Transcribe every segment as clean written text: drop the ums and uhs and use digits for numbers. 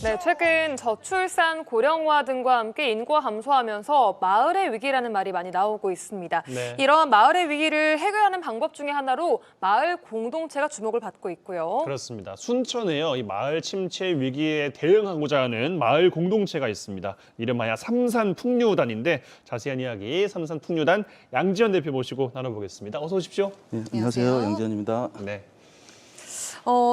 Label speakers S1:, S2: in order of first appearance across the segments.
S1: 네, 최근 저출산, 고령화 등과 함께 인구가 감소하면서 마을의 위기라는 말이 많이 나오고 있습니다.
S2: 네.
S1: 이러한 마을의 위기를 해결하는 방법 중에 하나로 마을 공동체가 주목을 받고 있고요.
S2: 그렇습니다. 순천에요. 이 마을 침체 위기에 대응하고자 하는 마을 공동체가 있습니다. 이름하여 삼산풍류단인데 자세한 이야기 삼산풍류단 양지연 대표 모시고 나눠보겠습니다. 어서 오십시오.
S3: 네, 안녕하세요. 양지현입니다.
S2: 네.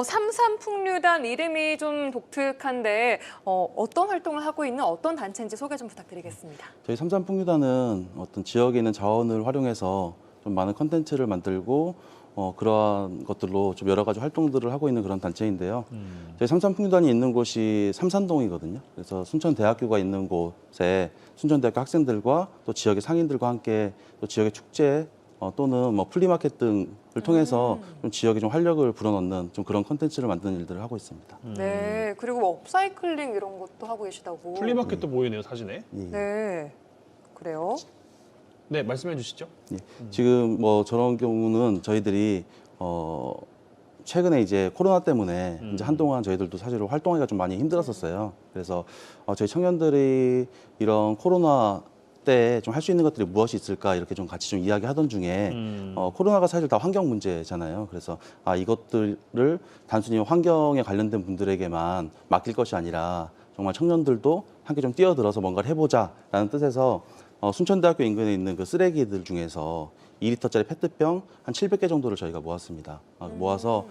S1: 삼산풍류단 이름이 좀 독특한데 어떤 활동을 하고 있는 어떤 단체인지 소개 좀 부탁드리겠습니다.
S3: 저희 삼산풍류단은 어떤 지역에 있는 자원을 활용해서 좀 많은 컨텐츠를 만들고 그러한 것들로 좀 여러 가지 활동들을 하고 있는 그런 단체인데요. 저희 삼산풍류단이 있는 곳이 삼산동이거든요. 그래서 순천대학교가 있는 곳에 순천대학교 학생들과 또 지역의 상인들과 함께 또 지역의 축제 또는 뭐 플리마켓 등을 통해서 좀 지역에 좀 활력을 불어넣는 좀 그런 컨텐츠를 만드는 일들을 하고 있습니다.
S1: 네, 그리고 뭐 업사이클링 이런 것도 하고 계시다고.
S2: 플리마켓도 보이네요, 사진에.
S3: 예.
S1: 네, 그래요?
S2: 네, 말씀해 주시죠.
S3: 예. 지금 뭐 저런 경우는 저희들이 최근에 이제 코로나 때문에 이제 한동안 저희들도 사실 활동하기가 좀 많이 힘들었었어요. 그래서 저희 청년들이 이런 코로나 때 좀 할 수 있는 것들이 무엇이 있을까 이렇게 좀 같이 좀 이야기하던 중에 코로나가 사실 다 환경 문제잖아요. 그래서 이것들을 단순히 환경에 관련된 분들에게만 맡길 것이 아니라 정말 청년들도 함께 좀 뛰어들어서 뭔가를 해보자라는 뜻에서 순천대학교 인근에 있는 그 쓰레기들 중에서 2리터짜리 페트병 한 700개 정도를 저희가 모았습니다. 모아서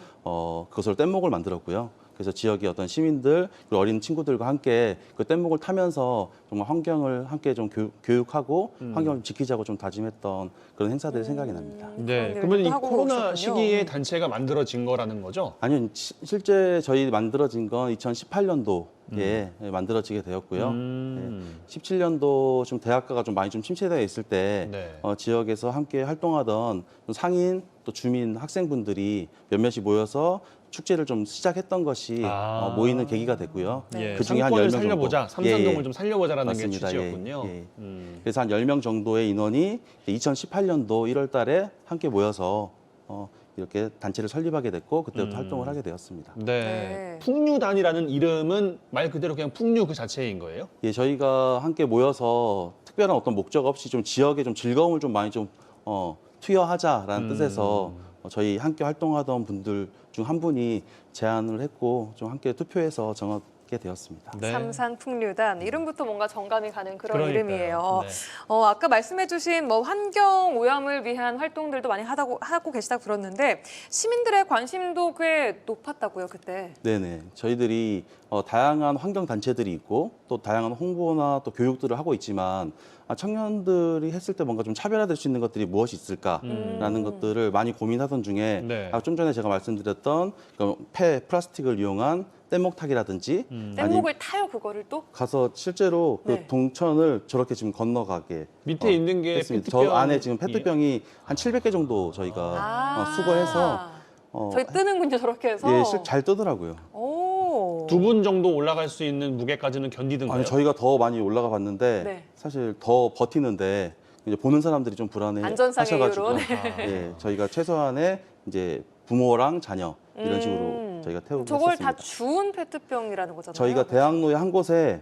S3: 그것을 뗏목을 만들었고요. 그래서 지역의 어떤 시민들 그리고 어린 친구들과 함께 그 뗏목을 타면서 정말 환경을 함께 좀 교육하고 환경을 좀 지키자고 좀 다짐했던 그런 행사들이 생각이 납니다.
S2: 네.
S1: 그런
S2: 그러면 이
S1: 일도 하고
S2: 코로나
S1: 오셨군요.
S2: 시기에 단체가 만들어진 거라는 거죠?
S3: 아니요, 실제 저희 만들어진 건 2018년도에 만들어지게 되었고요. 17년도 좀 대학가가 좀 많이 좀 침체되어 있을 때
S2: 네.
S3: 지역에서 함께 활동하던 상인 또 주민 학생분들이 몇몇이 모여서 축제를 좀 시작했던 것이 모이는 계기가 됐고요.
S2: 예,
S3: 그 중에 한
S2: 상권을
S3: 10명 정도.
S2: 살려보자, 삼산동을
S3: 예,
S2: 좀 살려보자라는
S3: 맞습니다.
S2: 게 취지였군요.
S3: 예. 그래서 한 10명 정도의 인원이 2018년도 1월 달에 함께 모여서 이렇게 단체를 설립하게 됐고 그때부터 활동을 하게 되었습니다.
S2: 네.
S1: 네.
S2: 풍류단이라는 이름은 말 그대로 그냥 풍류 그 자체인 거예요?
S3: 예, 저희가 함께 모여서 특별한 어떤 목적 없이 좀 지역에 좀 즐거움을 좀 많이 좀 투여하자라는 뜻에서 저희 함께 활동하던 분들 중 한 분이 제안을 했고 좀 함께 투표해서 정하게 되었습니다.
S2: 네.
S1: 삼산풍류단 이름부터 뭔가 정감이 가는 그런
S2: 그러니까요.
S1: 이름이에요.
S2: 네.
S1: 아까 말씀해주신 뭐 환경 오염을 위한 활동들도 많이 하고 계시다고 들었는데 시민들의 관심도 꽤 높았다고요 그때.
S3: 네네. 저희들이 다양한 환경 단체들이 있고 또 다양한 홍보나 또 교육들을 하고 있지만 청년들이 했을 때 뭔가 좀 차별화될 수 있는 것들이 무엇이 있을까라는 것들을 많이 고민하던 중에
S2: 네.
S3: 좀 전에 제가 말씀드렸던 플라스틱을 이용한 뗏목 타기라든지
S1: 뗏목을 타요 그거를 또?
S3: 가서 실제로
S1: 네.
S3: 그 동천을 저렇게 지금 건너가게
S2: 밑에 있는 게
S3: 했습니다.
S2: 페트병.
S3: 저 안에 지금 페트병이 한 700개 정도 저희가 수거해서
S1: 저희 뜨는군요 저렇게 해서.
S3: 예, 잘 뜨더라고요.
S1: 오.
S2: 두 분 정도 올라갈 수 있는 무게까지는 견디던가요?
S3: 아니, 저희가 더 많이 올라가 봤는데
S1: 네.
S3: 사실 더 버티는데 이제 보는 사람들이 좀 불안해
S1: 안전상의
S3: 하셔가지고
S1: 이유로.
S3: 예, 저희가 최소한의 이제 부모랑 자녀 이런 식으로 저희가 태우고
S1: 저걸
S3: 했었습니다.
S1: 다 주운 페트병이라는 거잖아요.
S3: 저희가 대학로의 한 곳에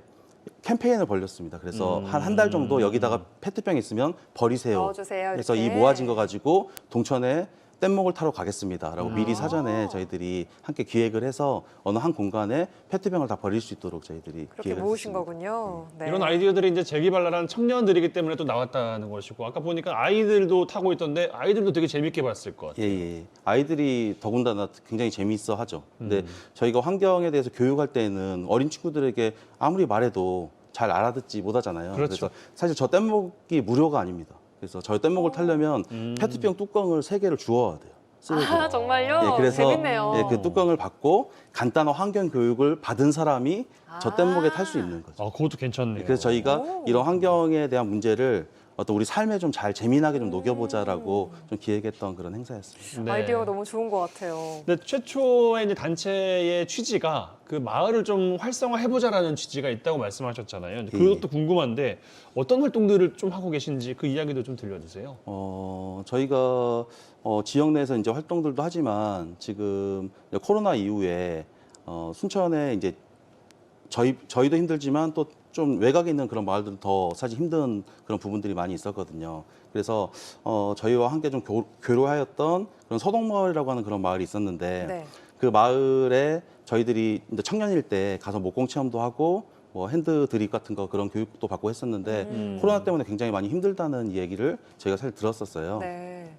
S3: 캠페인을 벌렸습니다. 그래서 한 달 정도 여기다가 페트병 있으면 버리세요.
S1: 넣어주세요,
S3: 그래서
S1: 이렇게.
S3: 이 모아진 거 가지고 동천에 뗏목을 타러 가겠습니다라고 미리 사전에 저희들이 함께 기획을 해서 어느 한 공간에 페트병을 다 버릴 수 있도록 저희들이
S1: 그렇게
S3: 기획을
S1: 모으신
S3: 했습니다.
S1: 거군요. 네.
S2: 이런 아이디어들이 이제 재기발랄한 청년들이기 때문에 또 나왔다는 것이고 아까 보니까 아이들도 타고 있던데 아이들도 되게 재밌게 봤을 것 같아요.
S3: 예. 아이들이 더군다나 굉장히 재미있어 하죠. 근데 저희가 환경에 대해서 교육할 때는 어린 친구들에게 아무리 말해도 잘 알아듣지 못하잖아요.
S2: 그렇죠.
S3: 그래서 사실 저 뗏목이 무료가 아닙니다. 그래서 저 뗏목을 타려면 페트병 뚜껑을 3개를 주워야 돼요. 쓰레기로.
S1: 정말요?
S3: 예, 그래서
S1: 재밌네요.
S3: 예, 그 뚜껑을 받고 간단한 환경 교육을 받은 사람이 저 뗏목에 탈 수 있는 거죠.
S2: 그것도 괜찮네요.
S3: 그래서 저희가 이런 환경에 대한 문제를 어떤 우리 삶에 좀 잘 재미나게 좀 녹여보자라고 좀 기획했던 그런 행사였습니다.
S2: 네.
S1: 아이디어가 너무 좋은 것 같아요.
S2: 근데 최초의 이제 단체의 취지가 그 마을을 좀 활성화해보자라는 취지가 있다고 말씀하셨잖아요. 그것도 궁금한데 어떤 활동들을 좀 하고 계신지 그 이야기도 좀 들려주세요.
S3: 저희가 지역 내에서 이제 활동들도 하지만 지금 코로나 이후에 순천에 이제 저희도 힘들지만 또 좀 외곽에 있는 그런 마을들은 더 사실 힘든 그런 부분들이 많이 있었거든요. 그래서 저희와 함께 좀 교류하였던 그런 서동마을이라고 하는 그런 마을이 있었는데
S1: 네.
S3: 그 마을에 저희들이 이제 청년일 때 가서 목공 체험도 하고 뭐 핸드 드립 같은 거 그런 교육도 받고 했었는데 코로나 때문에 굉장히 많이 힘들다는 얘기를 저희가 사실 들었었어요.
S1: 네.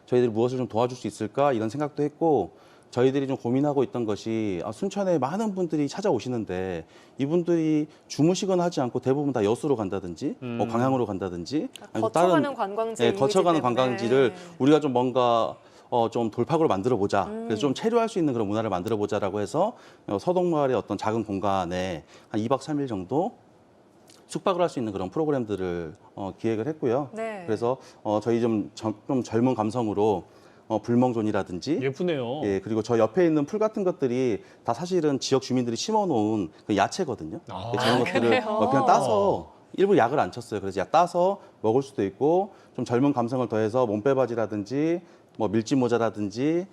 S3: 저희들이 무엇을 좀 도와줄 수 있을까 이런 생각도 했고 저희들이 좀 고민하고 있던 것이 순천에 많은 분들이 찾아오시는데 이분들이 주무시거나 하지 않고 대부분 다 여수로 간다든지 뭐 광양으로 간다든지 아니면
S1: 거쳐가는 관광지.
S3: 예, 거쳐가는
S1: 이미지 때문에.
S3: 관광지를 우리가 좀 뭔가 좀 돌파구를 만들어 보자. 그래서 좀 체류할 수 있는 그런 문화를 만들어 보자라고 해서 서동마을의 어떤 작은 공간에 한 2박 3일 정도 숙박을 할 수 있는 그런 프로그램들을 기획을 했고요.
S1: 네.
S3: 그래서 저희 좀 젊은 감성으로 불멍존이라든지
S2: 예쁘네요.
S3: 예, 그리고 저 옆에 있는 풀 같은 것들이 다 사실은 지역 주민들이 심어놓은 그 야채거든요.
S2: 아,
S3: 저런 것들을
S1: 그래요?
S3: 그냥 따서 일부 약을 안 쳤어요. 그래서 따서 먹을 수도 있고 좀 젊은 감성을 더해서 몸빼바지라든지 뭐 밀짚 모자라든지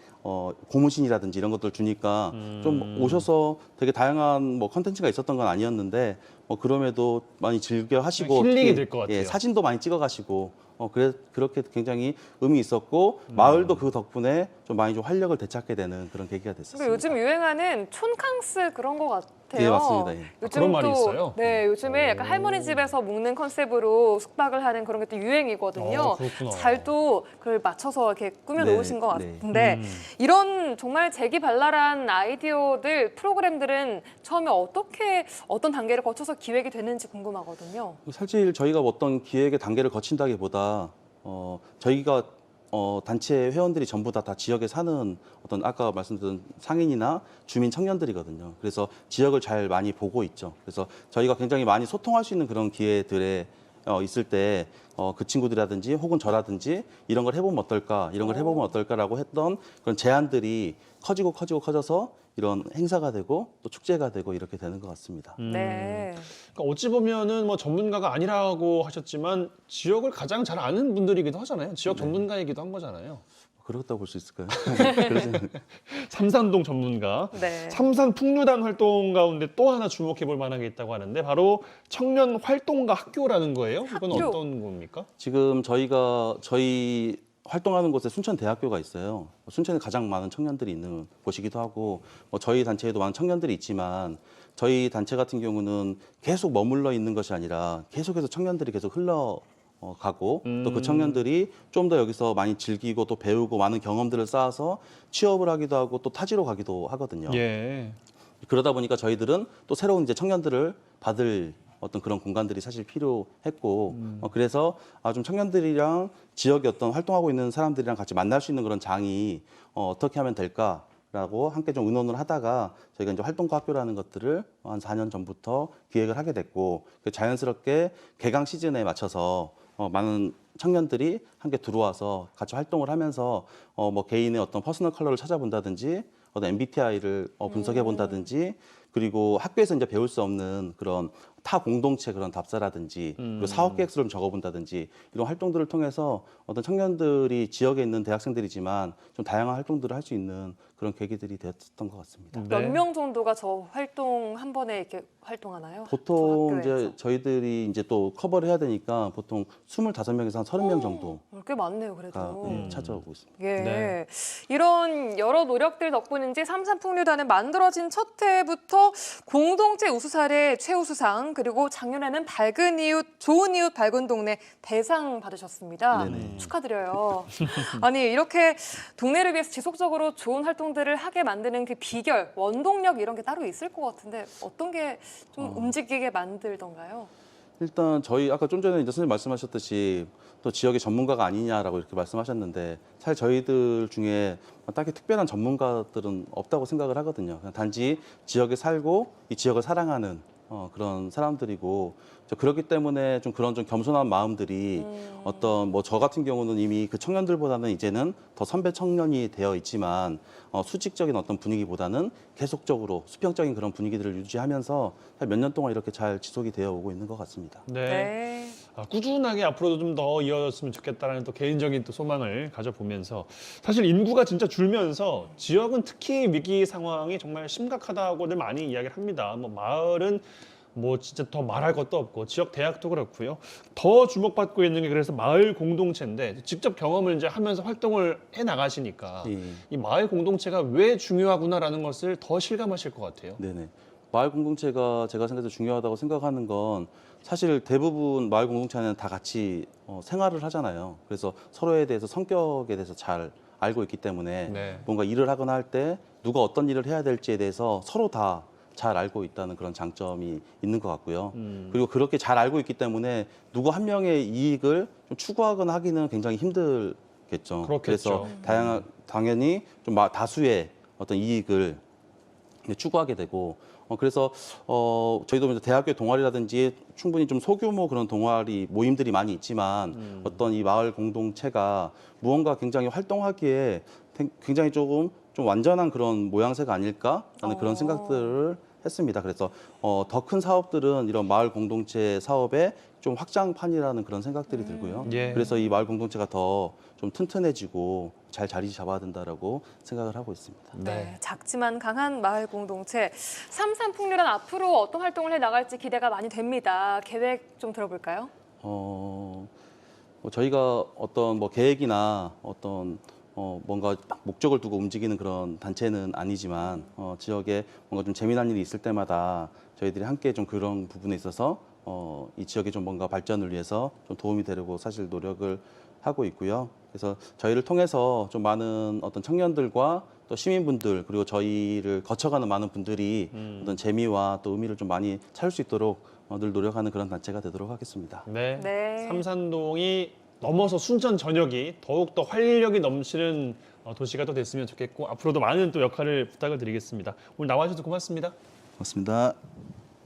S3: 고무신이라든지 이런 것들 주니까 좀 오셔서 되게 다양한 뭐 컨텐츠가 있었던 건 아니었는데 그럼에도 많이 즐겨 하시고
S2: 힐링이
S3: 특히,
S2: 될것 같아요.
S3: 예, 사진도 많이 찍어 가시고 그렇게 굉장히 의미 있었고 마을도 그 덕분에 좀 많이 좀 활력을 되찾게 되는 그런 계기가 됐었습니다.
S1: 그리고 요즘 유행하는 촌캉스 그런 것 같아요.
S3: 예, 맞습니다. 예.
S1: 요즘
S2: 그런 말이
S1: 또,
S2: 있어요?
S1: 네, 요즘에 약간 할머니 집에서 먹는 컨셉으로 숙박을 하는 그런 게 또 유행이거든요.
S2: 그렇구나.
S1: 잘 또 그걸 맞춰서 이렇게 꾸며
S3: 네,
S1: 놓으신 것
S3: 네.
S1: 같은데 이런 정말 재기발랄한 아이디어들, 프로그램들은 처음에 어떤 단계를 거쳐서 기획이 되는지 궁금하거든요.
S3: 사실 저희가 어떤 기획의 단계를 거친다기보다 저희가 단체 회원들이 전부 다 지역에 사는 어떤 아까 말씀드린 상인이나 주민 청년들이거든요. 그래서 지역을 잘 많이 보고 있죠. 그래서 저희가 굉장히 많이 소통할 수 있는 그런 기회들에 있을 때 그 친구들이라든지 혹은 저라든지 이런 걸 해보면 어떨까, 이런 걸 해보면 어떨까라고 했던 그런 제안들이 커져서 이런 행사가 되고 또 축제가 되고 이렇게 되는 것 같습니다.
S1: 네.
S2: 그러니까 어찌 보면은 뭐 전문가가 아니라고 하셨지만 지역을 가장 잘 아는 분들이기도 하잖아요. 지역 전문가이기도 한 거잖아요.
S3: 그렇다고 볼 수 있을까요? 그러지
S2: 삼산동 전문가.
S1: 네.
S2: 삼산 풍류단 활동 가운데 또 하나 주목해 볼 만한 게 있다고 하는데 바로 청년 활동가 학교라는 거예요. 이건
S1: 학교.
S2: 어떤 겁니까?
S3: 지금 저희 활동하는 곳에 순천대학교가 있어요. 순천에 가장 많은 청년들이 있는 곳이기도 하고 저희 단체에도 많은 청년들이 있지만 저희 단체 같은 경우는 계속 머물러 있는 것이 아니라 계속해서 청년들이 계속 가고 또 그 청년들이 좀 더 여기서 많이 즐기고 또 배우고 많은 경험들을 쌓아서 취업을 하기도 하고 또 타지로 가기도 하거든요.
S2: 예.
S3: 그러다 보니까 저희들은 또 새로운 이제 청년들을 받을 어떤 그런 공간들이 사실 필요했고 그래서 좀 청년들이랑 지역에 어떤 활동하고 있는 사람들이랑 같이 만날 수 있는 그런 장이 어떻게 하면 될까라고 함께 좀 의논을 하다가 저희가 이제 활동가 학교라는 것들을 한 4년 전부터 기획을 하게 됐고 자연스럽게 개강 시즌에 맞춰서 많은 청년들이 함께 들어와서 같이 활동을 하면서 뭐 개인의 어떤 퍼스널 컬러를 찾아본다든지 어떤 MBTI를 분석해 본다든지 그리고 학교에서 이제 배울 수 없는 그런 타 공동체 그런 답사라든지 그리고 사업 계획서를 좀 적어본다든지 이런 활동들을 통해서 어떤 청년들이 지역에 있는 대학생들이지만 좀 다양한 활동들을 할 수 있는 그런 계기들이 되었던 것 같습니다.
S2: 네.
S1: 몇 명 정도가 저 활동 한 번에 이렇게 활동하나요?
S3: 보통
S1: 그 학교에서?
S3: 이제 저희들이 이제 또 커버를 해야 되니까 보통 25명에서 한 30명 정도가
S1: 꽤 많네요, 그래도.
S3: 찾아오고 있습니다.
S1: 예.
S2: 네.
S1: 이런 여러 노력들 덕분인지 삼산풍류단은 만들어진 첫 해부터 공동체 우수사례 최우수상 그리고 작년에는 밝은 이웃, 좋은 이웃 밝은 동네 대상 받으셨습니다.
S3: 네네.
S1: 축하드려요. 아니 이렇게 동네를 위해서 지속적으로 좋은 활동들을 하게 만드는 그 비결, 원동력 이런 게 따로 있을 것 같은데 어떤 게 좀 움직이게 만들던가요?
S3: 일단 저희 아까 좀 전에 이제 선생님 말씀하셨듯이 또 지역의 전문가가 아니냐라고 이렇게 말씀하셨는데 사실 저희들 중에 딱히 특별한 전문가들은 없다고 생각을 하거든요. 그냥 단지 지역에 살고 이 지역을 사랑하는 그런 사람들이고 그렇기 때문에 좀 그런 좀 겸손한 마음들이 어떤 뭐 저 같은 경우는 이미 그 청년들보다는 이제는 더 선배 청년이 되어 있지만 수직적인 어떤 분위기보다는 계속적으로 수평적인 그런 분위기들을 유지하면서 몇 년 동안 이렇게 잘 지속이 되어 오고 있는 것 같습니다.
S2: 네.
S1: 네.
S2: 꾸준하게 앞으로도 좀 더 이어졌으면 좋겠다라는 또 개인적인 또 소망을 가져보면서 사실 인구가 진짜 줄면서 지역은 특히 위기 상황이 정말 심각하다고들 많이 이야기를 합니다. 뭐 마을은 뭐 진짜 더 말할 것도 없고 지역 대학도 그렇고요. 더 주목받고 있는 게 그래서 마을 공동체인데 직접 경험을 이제 하면서 활동을 해 나가시니까
S3: 예.
S2: 이 마을 공동체가 왜 중요하구나라는 것을 더 실감하실 것 같아요.
S3: 네네. 마을 공동체가 제가 생각해서 중요하다고 생각하는 건 사실 대부분 마을 공동체는 다 같이 생활을 하잖아요. 그래서 서로에 대해서 성격에 대해서 잘 알고 있기 때문에
S2: 네.
S3: 뭔가 일을 하거나 할 때 누가 어떤 일을 해야 될지에 대해서 서로 다 잘 알고 있다는 그런 장점이 있는 것 같고요. 그리고 그렇게 잘 알고 있기 때문에 누구 한 명의 이익을 좀 추구하거나 하기는 굉장히 힘들겠죠.
S2: 그렇겠죠.
S3: 그래서 당연히 좀 다수의 어떤 이익을 추구하게 되고 그래서 저희도 이제 대학교 동아리라든지 충분히 좀 소규모 그런 동아리 모임들이 많이 있지만 어떤 이 마을 공동체가 무언가 굉장히 활동하기에 굉장히 조금 좀 완전한 그런 모양새가 아닐까라는 그런 생각들을 했습니다. 그래서 더 큰 사업들은 이런 마을 공동체 사업의 좀 확장판이라는 그런 생각들이 들고요.
S2: 예.
S3: 그래서 이 마을 공동체가 더 좀 튼튼해지고 잘 자리 잡아야 된다라고 생각을 하고 있습니다.
S1: 네, 작지만 강한 마을 공동체. 삼산풍류단 앞으로 어떤 활동을 해 나갈지 기대가 많이 됩니다. 계획 좀 들어볼까요?
S3: 저희가 어떤 뭐 계획이나 어떤 뭔가 딱 목적을 두고 움직이는 그런 단체는 아니지만 지역에 뭔가 좀 재미난 일이 있을 때마다 저희들이 함께 좀 그런 부분에 있어서 이 지역의 좀 뭔가 발전을 위해서 좀 도움이 되려고 사실 노력을 하고 있고요. 그래서 저희를 통해서 좀 많은 어떤 청년들과 또 시민분들 그리고 저희를 거쳐가는 많은 분들이 어떤 재미와 또 의미를 좀 많이 찾을 수 있도록 늘 노력하는 그런 단체가 되도록 하겠습니다.
S2: 네.
S1: 네.
S2: 삼산동이 넘어서 순천 전역이 더욱 더 활력이 넘치는 도시가 또 됐으면 좋겠고 앞으로도 많은 또 역할을 부탁을 드리겠습니다. 오늘 나와주셔서 고맙습니다.
S3: 고맙습니다.